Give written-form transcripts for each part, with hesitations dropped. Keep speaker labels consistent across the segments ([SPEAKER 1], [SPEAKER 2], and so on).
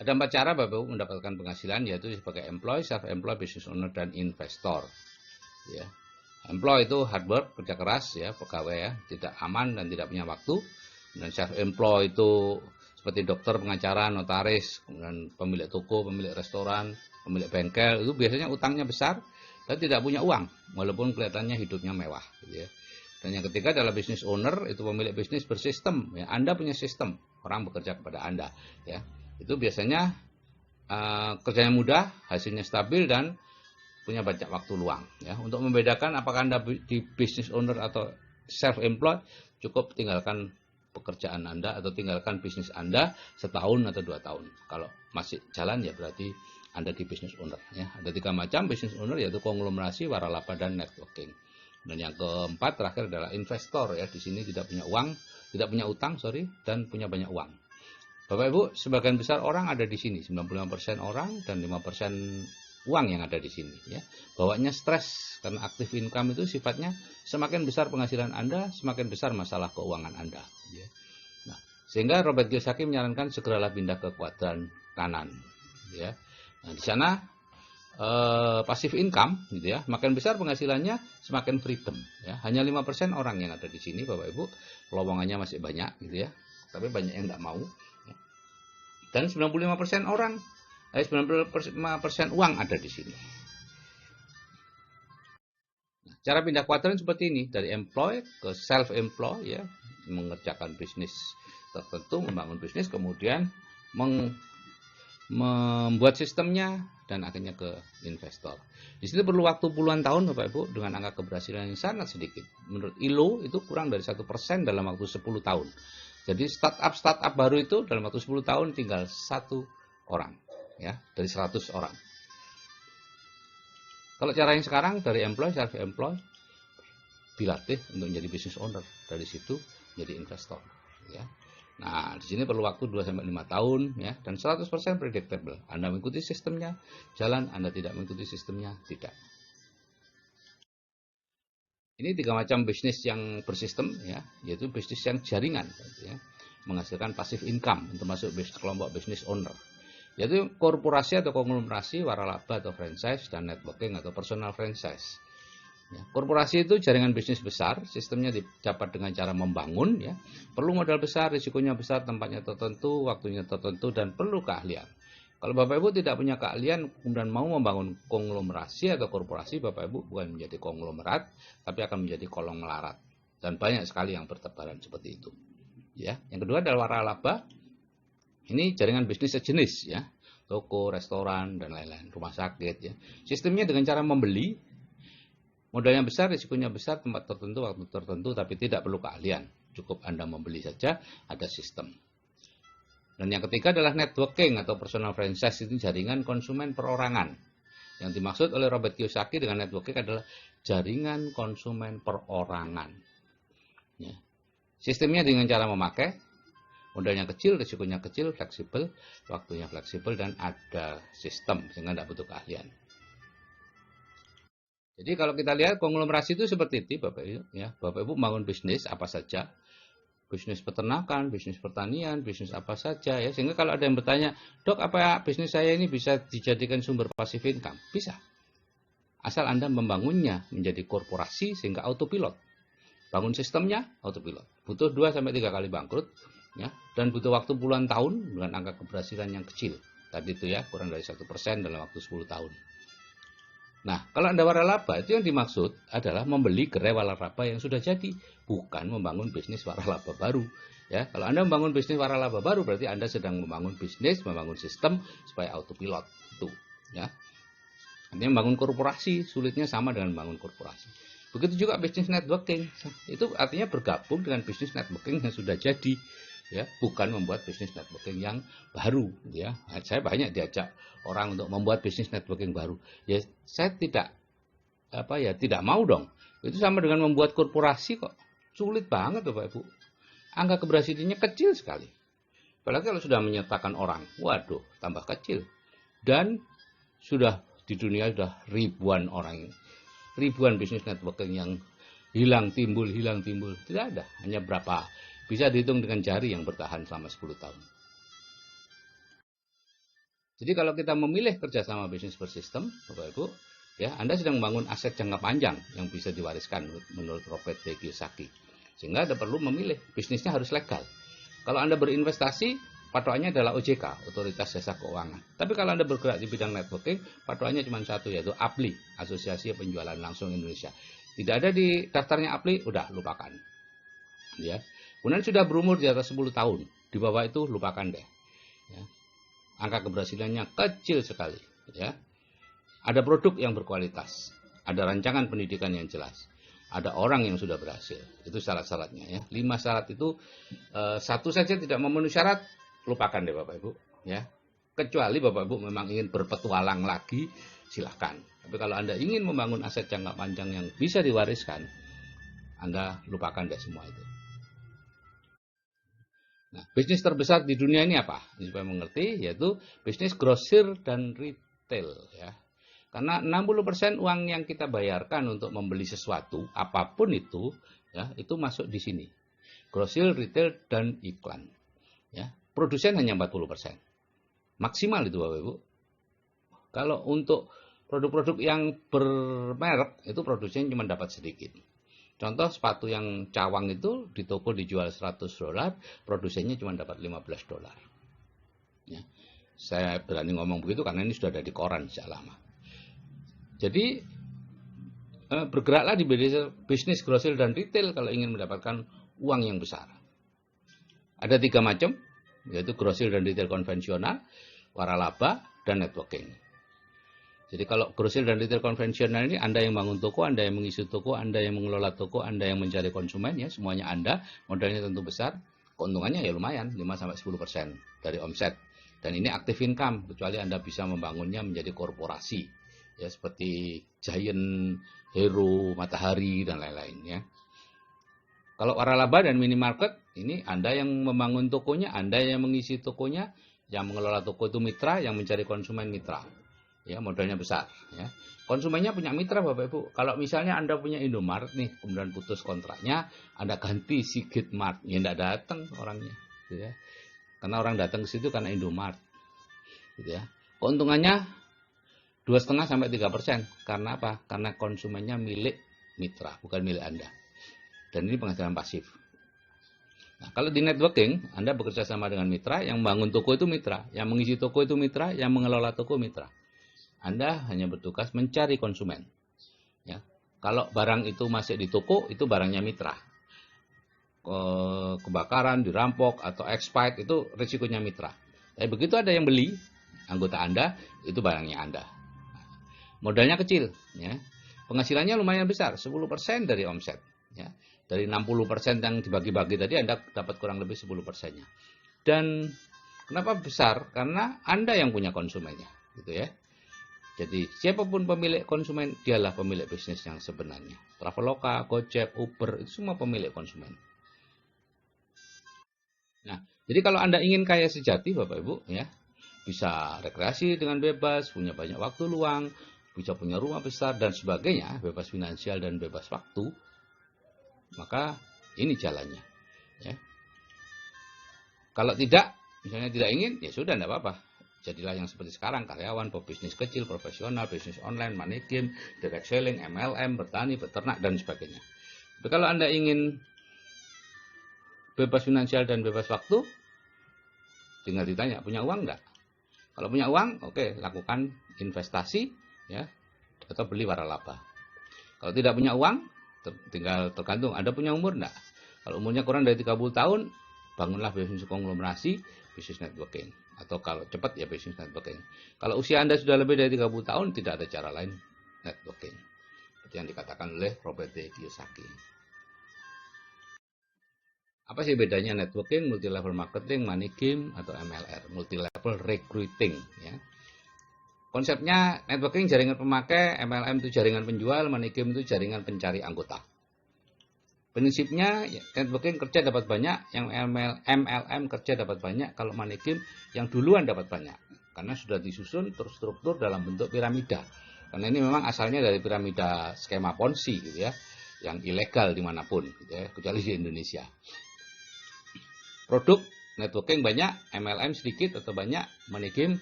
[SPEAKER 1] Ada 4 cara Bapak Ibu mendapatkan penghasilan, yaitu sebagai employee, self-employed, business owner, dan investor. Ya. Employee itu hard work, kerja keras, ya, pegawai ya, tidak aman dan tidak punya waktu. Dan self-employed itu seperti dokter, pengacara, notaris, kemudian pemilik toko, pemilik restoran, pemilik bengkel, itu biasanya utangnya besar dan tidak punya uang, walaupun kelihatannya hidupnya mewah. Gitu ya. Dan yang ketiga adalah business owner, itu pemilik bisnis bersistem. Ya, Anda punya sistem, orang bekerja kepada Anda. Ya. Itu biasanya kerjanya mudah, hasilnya stabil, dan punya banyak waktu luang. Ya. Untuk membedakan apakah Anda di business owner atau self-employed, cukup tinggalkan pekerjaan Anda atau tinggalkan bisnis Anda setahun atau 2 tahun. Kalau masih jalan ya berarti Anda di business owner. Ya. Ada 3 macam business owner, yaitu konglomerasi, waralaba, dan networking. Dan yang keempat terakhir adalah investor. Ya. Di sini tidak punya uang, tidak punya utang, dan punya banyak uang. Bapak Ibu, sebagian besar orang ada di sini, 95% orang dan 5% uang yang ada di sini. Ya. Bawaannya stres, karena active income itu sifatnya semakin besar penghasilan Anda, semakin besar masalah keuangan Anda. Ya. Nah, sehingga Robert Kiyosaki menyarankan segeralah pindah ke kuadran kanan. Ya. Nah, di sana passive income, gitu ya, makin besar penghasilannya, semakin freedom. Ya. Hanya 5% orang yang ada di sini, Bapak Ibu, lowongannya masih banyak, gitu ya, tapi banyak yang nggak mau. Ya. Dan 95% orang, 95% uang ada di sini. Nah, cara pindah kuadran seperti ini, dari employed ke self-employed, ya, mengerjakan bisnis tertentu, membangun bisnis, kemudian membuat sistemnya, dan akhirnya ke investor. Di sini perlu waktu puluhan tahun Bapak Ibu, dengan angka keberhasilan yang sangat sedikit. Menurut ILO itu kurang dari 1% dalam waktu 10 tahun. Jadi startup baru itu dalam waktu 10 tahun tinggal 1 orang, ya, dari 100 orang. Kalau cara yang sekarang dari employee, self-employed, dilatih untuk menjadi business owner, dari situ jadi investor. Ya. Nah, di sini perlu waktu 2-5 tahun, ya, dan 100% predictable. Anda mengikuti sistemnya, jalan. Anda tidak mengikuti sistemnya, tidak. Ini 3 macam bisnis yang bersistem, ya, yaitu bisnis yang jaringan, ya, menghasilkan passive income, termasuk kelompok business owner, yaitu korporasi atau konglomerasi, waralaba atau franchise, dan networking atau personal franchise. Ya, korporasi itu jaringan bisnis besar, sistemnya didapat dengan cara membangun, ya, perlu modal besar, risikonya besar, tempatnya tertentu, waktunya tertentu, dan perlu keahlian. Kalau Bapak Ibu tidak punya keahlian kemudian mau membangun konglomerasi atau korporasi, Bapak Ibu bukan menjadi konglomerat, tapi akan menjadi kolong melarat. Dan banyak sekali yang bertebaran seperti itu. Ya, yang kedua adalah waralaba. Ini jaringan bisnis sejenis, ya, toko, restoran, dan lain-lain, rumah sakit, ya. Sistemnya dengan cara membeli, modalnya besar, risikonya besar, tempat tertentu, waktu tertentu, tapi tidak perlu keahlian. Cukup Anda membeli saja, ada sistem. Dan yang ketiga adalah networking atau personal franchise, itu jaringan konsumen perorangan. Yang dimaksud oleh Robert Kiyosaki dengan networking adalah jaringan konsumen perorangan. Ya. Sistemnya dengan cara memakai, modalnya kecil, risikonya kecil, fleksibel, waktunya fleksibel, dan ada sistem sehingga tidak butuh keahlian. Jadi kalau kita lihat konglomerasi itu seperti itu, Bapak Ibu, ya. Bapak Ibu bangun bisnis apa saja, bisnis peternakan, bisnis pertanian, bisnis apa saja, ya. Sehingga kalau ada yang bertanya, "Dok, apa bisnis saya ini bisa dijadikan sumber passive income?" Bisa. Asal Anda membangunnya menjadi korporasi sehingga autopilot. Bangun sistemnya autopilot. Butuh 2-3 kali bangkrut, ya, dan butuh waktu puluhan tahun dengan angka keberhasilan yang kecil. Tadi itu, ya, kurang dari 1% dalam waktu 10 tahun. Nah, kalau Anda waralaba, itu yang dimaksud adalah membeli gerai waralaba yang sudah jadi, bukan membangun bisnis waralaba baru. Ya, kalau Anda membangun bisnis waralaba baru, berarti Anda sedang membangun bisnis, membangun sistem supaya autopilot. Itu, ya. Artinya membangun korporasi, sulitnya sama dengan membangun korporasi. Begitu juga bisnis networking. Itu artinya bergabung dengan bisnis networking yang sudah jadi. Ya, bukan membuat bisnis networking yang baru, ya. Saya banyak diajak orang untuk membuat bisnis networking baru. Ya, saya tidak mau dong. Itu sama dengan membuat korporasi kok. Sulit banget, Bapak Ibu. Angka keberhasilannya kecil sekali. Apalagi kalau sudah menyertakan orang, waduh, tambah kecil. Dan sudah di dunia sudah ribuan orang, ribuan bisnis networking yang hilang timbul. Tidak ada, hanya berapa. Bisa dihitung dengan jari yang bertahan selama 10 tahun. Jadi kalau kita memilih kerjasama bisnis bersistem, Bapak Ibu, ya Anda sedang membangun aset jangka panjang yang bisa diwariskan menurut Robert T. Kiyosaki. Sehingga Anda perlu memilih, bisnisnya harus legal. Kalau Anda berinvestasi, patokannya adalah OJK, Otoritas Jasa Keuangan. Tapi kalau Anda bergerak di bidang networking, patokannya cuma satu, yaitu APLI, Asosiasi Penjualan Langsung Indonesia. Tidak ada di daftarnya APLI, udah lupakan. Ya. Kemudian sudah berumur di atas 10 tahun, di bawah itu lupakan deh. Ya. Angka keberhasilannya kecil sekali. Ya. Ada produk yang berkualitas, ada rancangan pendidikan yang jelas, ada orang yang sudah berhasil. Itu syarat-syaratnya. Ya. 5 syarat itu, satu saja tidak memenuhi syarat, lupakan deh Bapak Ibu. Ya. Kecuali Bapak Ibu memang ingin berpetualang lagi, silahkan. Tapi kalau Anda ingin membangun aset jangka panjang yang bisa diwariskan, Anda lupakan deh semua itu. Nah, bisnis terbesar di dunia ini apa? Supaya mengerti, yaitu bisnis grosir dan retail. Ya. Karena 60% uang yang kita bayarkan untuk membeli sesuatu, apapun itu, ya, itu masuk di sini. Grosir, retail, dan iklan. Ya. Produsen hanya 40%. Maksimal itu Bapak Ibu. Kalau untuk produk-produk yang bermerek, itu produsen cuma dapat sedikit. Contoh sepatu yang cawang itu di toko dijual $100, produsennya cuma dapat $15. Ya. Saya berani ngomong begitu karena ini sudah ada di koran sejak lama. Jadi bergeraklah di bisnis grosir dan retail kalau ingin mendapatkan uang yang besar. Ada 3 macam, yaitu grosir dan retail konvensional, waralaba, dan networking. Jadi kalau grosir dan retail konvensional ini Anda yang bangun toko, Anda yang mengisi toko, Anda yang mengelola toko, Anda yang mencari konsumen, ya semuanya Anda, modalnya tentu besar, keuntungannya ya lumayan, 5-10% dari omset. Dan ini active income, kecuali Anda bisa membangunnya menjadi korporasi, ya seperti Giant, Hero, Matahari, dan lain-lain. Ya. Kalau waralaba dan minimarket, ini Anda yang membangun tokonya, Anda yang mengisi tokonya, yang mengelola toko itu mitra, yang mencari konsumen mitra. Ya, modalnya besar. Ya. Konsumennya punya mitra Bapak Ibu. Kalau misalnya Anda punya Indomaret nih, kemudian putus kontraknya, Anda ganti Sigit Mart, ya tidak datang orangnya. Gitu ya. Karena orang datang ke situ karena Indomaret. Gitu ya. Keuntungannya 2,5-3%. Karena apa? Karena konsumennya milik mitra, bukan milik Anda. Dan ini penghasilan pasif. Nah, kalau di networking, Anda bekerja sama dengan mitra, yang membangun toko itu mitra, yang mengisi toko itu mitra, yang mengelola toko mitra. Anda hanya bertugas mencari konsumen. Ya. Kalau barang itu masih di toko, itu barangnya mitra. Kebakaran, dirampok, atau expired, itu risikonya mitra. Tapi begitu ada yang beli, anggota Anda, itu barangnya Anda. Modalnya kecil. Ya. Penghasilannya lumayan besar, 10% dari omset. Ya. Dari 60% yang dibagi-bagi tadi, Anda dapat kurang lebih 10%-nya. Dan kenapa besar? Karena Anda yang punya konsumennya. Gitu ya. Jadi siapapun pemilik konsumen, dialah pemilik bisnis yang sebenarnya. Traveloka, Gojek, Uber, itu semua pemilik konsumen. Nah, jadi kalau Anda ingin kaya sejati, Bapak Ibu, ya, bisa rekreasi dengan bebas, punya banyak waktu luang, bisa punya rumah besar dan sebagainya, bebas finansial dan bebas waktu, maka ini jalannya. Ya. Kalau tidak, misalnya tidak ingin, ya sudah, tidak apa-apa. Jadilah yang seperti sekarang, karyawan, pebisnis kecil, profesional, bisnis online, money game, direct selling, MLM, bertani, beternak, dan sebagainya. Tapi kalau Anda ingin bebas finansial dan bebas waktu, tinggal ditanya, punya uang enggak? Kalau punya uang, oke, lakukan investasi, ya, atau beli waralaba. Kalau tidak punya uang, tinggal tergantung, Anda punya umur enggak? Kalau umurnya kurang dari 30 tahun, bangunlah bisnis konglomerasi, bisnis networking. Atau kalau cepat ya bisnis networking. Kalau usia Anda sudah lebih dari 30 tahun, tidak ada cara lain networking. Seperti yang dikatakan oleh Robert T. Kiyosaki. Apa sih bedanya networking, multi-level marketing, money game, atau MLR, multi-level recruiting? Ya. Konsepnya networking jaringan pemakai, MLM itu jaringan penjual, money game itu jaringan pencari anggota. Prinsipnya networking kerja dapat banyak, yang MLM kerja dapat banyak, kalau money game yang duluan dapat banyak. Karena sudah disusun terstruktur dalam bentuk piramida. Karena ini memang asalnya dari piramida skema Ponzi gitu ya, yang ilegal dimanapun gitu ya, kecuali di Indonesia. Produk networking banyak, MLM sedikit atau banyak, money game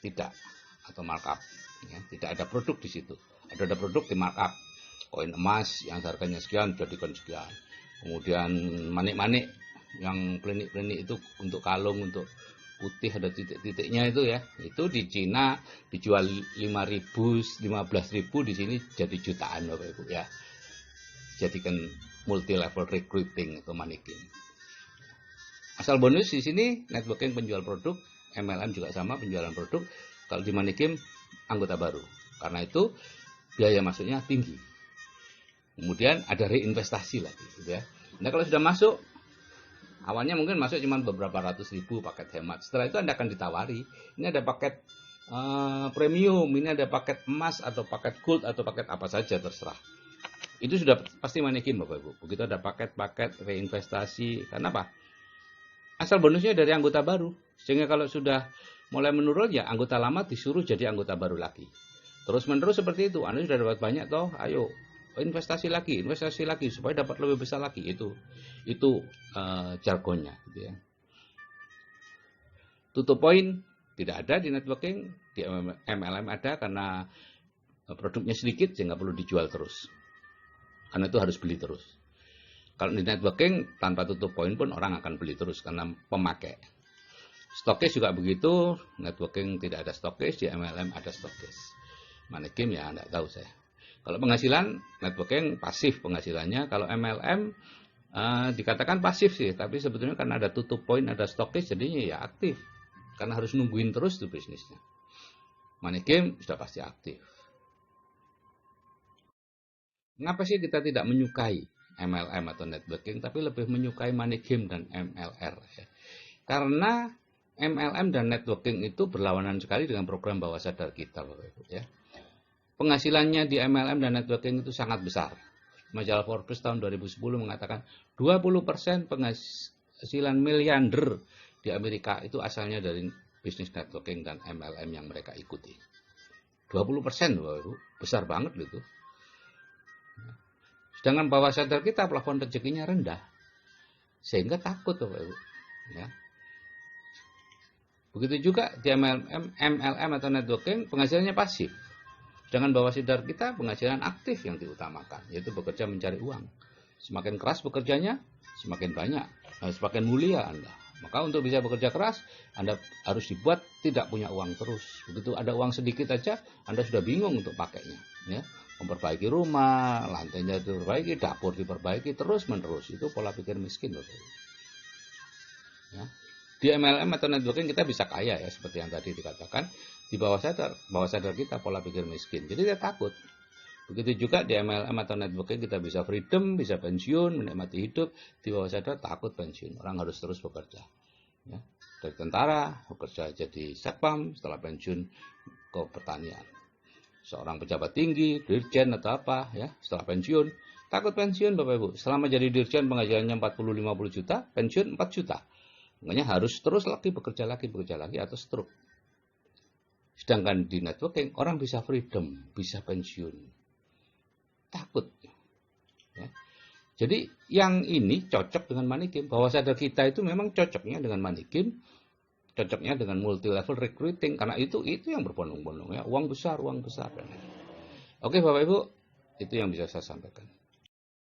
[SPEAKER 1] tidak, atau markup. Ya, tidak ada produk di situ. Ada produk di markup. Koin emas yang harganya sekian jadikan sekian. Kemudian manik-manik yang klinik-klinik itu untuk kalung, untuk putih ada titik-titiknya itu ya. Itu di Cina dijual 5.000, 15.000, di sini jadi jutaan Bapak Ibu ya. Jadikan multi level recruiting atau manikin. Asal bonus di sini networking penjual produk, MLM juga sama penjualan produk. Kalau di manikin anggota baru. Karena itu biaya masuknya tinggi. Kemudian ada reinvestasi lagi gitu ya. Nah, kalau sudah masuk, awalnya mungkin masuk cuma beberapa ratus ribu paket hemat. Setelah itu Anda akan ditawari, ini ada paket premium, ini ada paket emas atau paket gold atau paket apa saja terserah. Itu sudah pasti manikin Bapak Ibu. Begitu ada paket-paket reinvestasi. Karena apa? Asal bonusnya dari anggota baru. Sehingga kalau sudah mulai menurun ya anggota lama disuruh jadi anggota baru lagi. Terus menerus seperti itu. Anda sudah dapat banyak toh, ayo investasi lagi supaya dapat lebih besar lagi. Itu jargonnya gitu ya. Tutup poin tidak ada di networking, di MLM ada karena produknya sedikit sehingga perlu dijual terus. Karena itu harus beli terus. Kalau di networking tanpa tutup poin pun orang akan beli terus karena pemakai. Stokis juga begitu, networking tidak ada stokis, di MLM ada stokis. Manikin ya enggak tahu saya. Kalau penghasilan, networking pasif penghasilannya. Kalau MLM dikatakan pasif sih, tapi sebetulnya karena ada tutup poin, ada stokis, jadinya ya aktif. Karena harus nungguin terus tuh bisnisnya. Manikin sudah pasti aktif. Mengapa sih kita tidak menyukai MLM atau networking, tapi lebih menyukai money game dan MLR? Ya? Karena MLM dan networking itu berlawanan sekali dengan program bawah sadar kita, Bapak Ibu ya. Penghasilannya di MLM dan networking itu sangat besar. Majalah Forbes tahun 2010 mengatakan 20% penghasilan miliarder di Amerika itu asalnya dari bisnis networking dan MLM yang mereka ikuti. 20%, Bapak Ibu, besar banget itu. Sedangkan bawah sadar kita plafon rezekinya rendah. Sehingga takut Bapak Ibu. Ya. Begitu juga di MLM atau networking penghasilannya pasif. Sedangkan bawah sadar kita penghasilan aktif yang diutamakan, yaitu bekerja mencari uang. Semakin keras bekerjanya, semakin banyak, semakin mulia Anda. Maka untuk bisa bekerja keras, Anda harus dibuat tidak punya uang terus. Begitu ada uang sedikit aja, Anda sudah bingung untuk pakainya. Ya. Memperbaiki rumah, lantainya diperbaiki, dapur diperbaiki, terus menerus. Itu pola pikir miskin. Ya. Di MLM atau networking kita bisa kaya ya, seperti yang tadi dikatakan. Di bawah sadar kita pola pikir miskin. Jadi dia takut. Begitu juga di MLM atau networking kita bisa freedom, bisa pensiun, menikmati hidup. Di bawah sadar takut pensiun. Orang harus terus bekerja. Ya. Dari tentara, bekerja jadi satpam, setelah pensiun ke pertanian. Seorang pejabat tinggi, dirjen atau apa, ya, setelah pensiun, takut pensiun Bapak Ibu. Selama jadi dirjen penghasilannya 40-50 juta, pensiun 4 juta. Makanya harus terus bekerja lagi atau stroke. Sedangkan di networking orang bisa freedom, bisa pensiun. Takut. Ya. Jadi yang ini cocok dengan money game. Bawah sadar kita itu memang cocoknya dengan money game, cocoknya dengan multi level recruiting karena itu yang berbondong-bondong ya, uang besar. Oke Bapak Ibu, itu yang bisa saya sampaikan.